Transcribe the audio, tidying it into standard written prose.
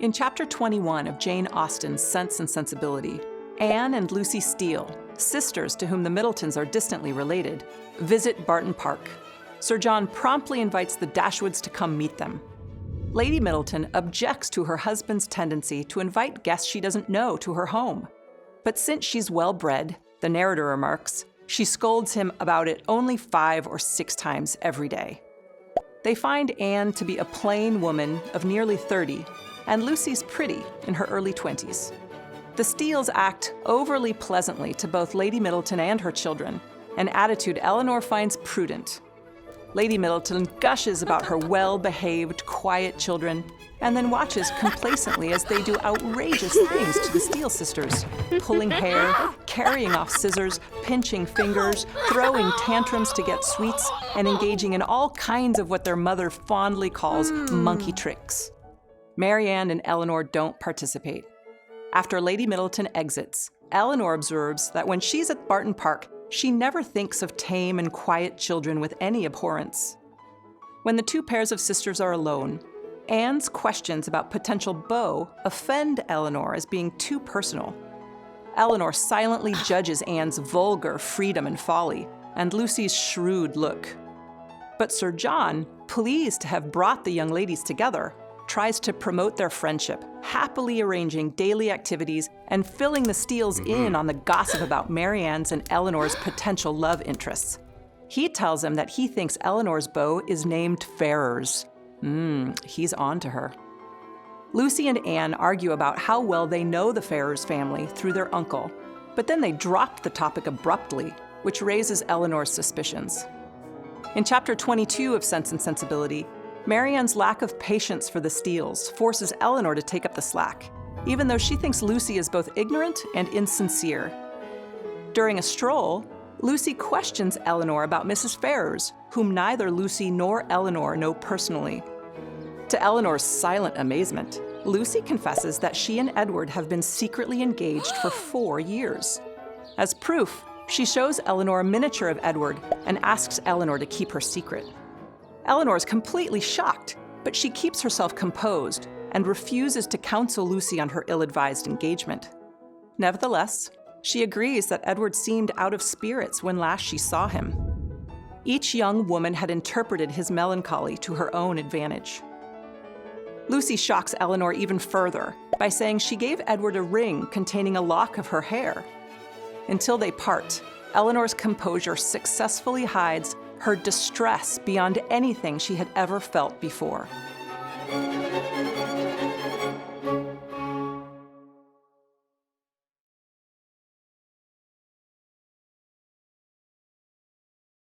In Chapter 21 of Jane Austen's Sense and Sensibility, Anne and Lucy Steele, sisters to whom the Middletons are distantly related, visit Barton Park. Sir John promptly invites the Dashwoods to come meet them. Lady Middleton objects to her husband's tendency to invite guests she doesn't know to her home. But since she's well-bred, the narrator remarks, she scolds him about it only 5 or 6 times every day. They find Anne to be a plain woman of nearly 30, and Lucy's pretty in her early 20s. The Steeles act overly pleasantly to both Lady Middleton and her children, an attitude Elinor finds prudent. Lady Middleton gushes about her well-behaved, quiet children, and then watches complacently as they do outrageous things to the Steele sisters, pulling hair, carrying off scissors, pinching fingers, throwing tantrums to get sweets, and engaging in all kinds of what their mother fondly calls monkey tricks. Marianne and Elinor don't participate. After Lady Middleton exits, Elinor observes that when she's at Barton Park, she never thinks of tame and quiet children with any abhorrence. When the 2 pairs of sisters are alone, Anne's questions about potential beaux offend Elinor as being too personal. Elinor silently judges Anne's vulgar freedom and folly, and Lucy's shrewd look. But Sir John, pleased to have brought the young ladies together, tries to promote their friendship, happily arranging daily activities and filling the Steeles in on the gossip about Marianne's and Elinor's potential love interests. He tells them that he thinks Elinor's beau is named Ferrers. He's on to her. Lucy and Anne argue about how well they know the Ferrers family through their uncle, but then they drop the topic abruptly, which raises Elinor's suspicions. In Chapter 22 of Sense and Sensibility, Marianne's lack of patience for the Steeles forces Elinor to take up the slack, even though she thinks Lucy is both ignorant and insincere. During a stroll, Lucy questions Elinor about Mrs. Ferrers, whom neither Lucy nor Elinor know personally. To Elinor's silent amazement, Lucy confesses that she and Edward have been secretly engaged for 4 years. As proof, she shows Elinor a miniature of Edward and asks Elinor to keep her secret. Elinor is completely shocked, but she keeps herself composed and refuses to counsel Lucy on her ill-advised engagement. Nevertheless, she agrees that Edward seemed out of spirits when last she saw him. Each young woman had interpreted his melancholy to her own advantage. Lucy shocks Elinor even further by saying she gave Edward a ring containing a lock of her hair. Until they part, Elinor's composure successfully hides her distress beyond anything she had ever felt before.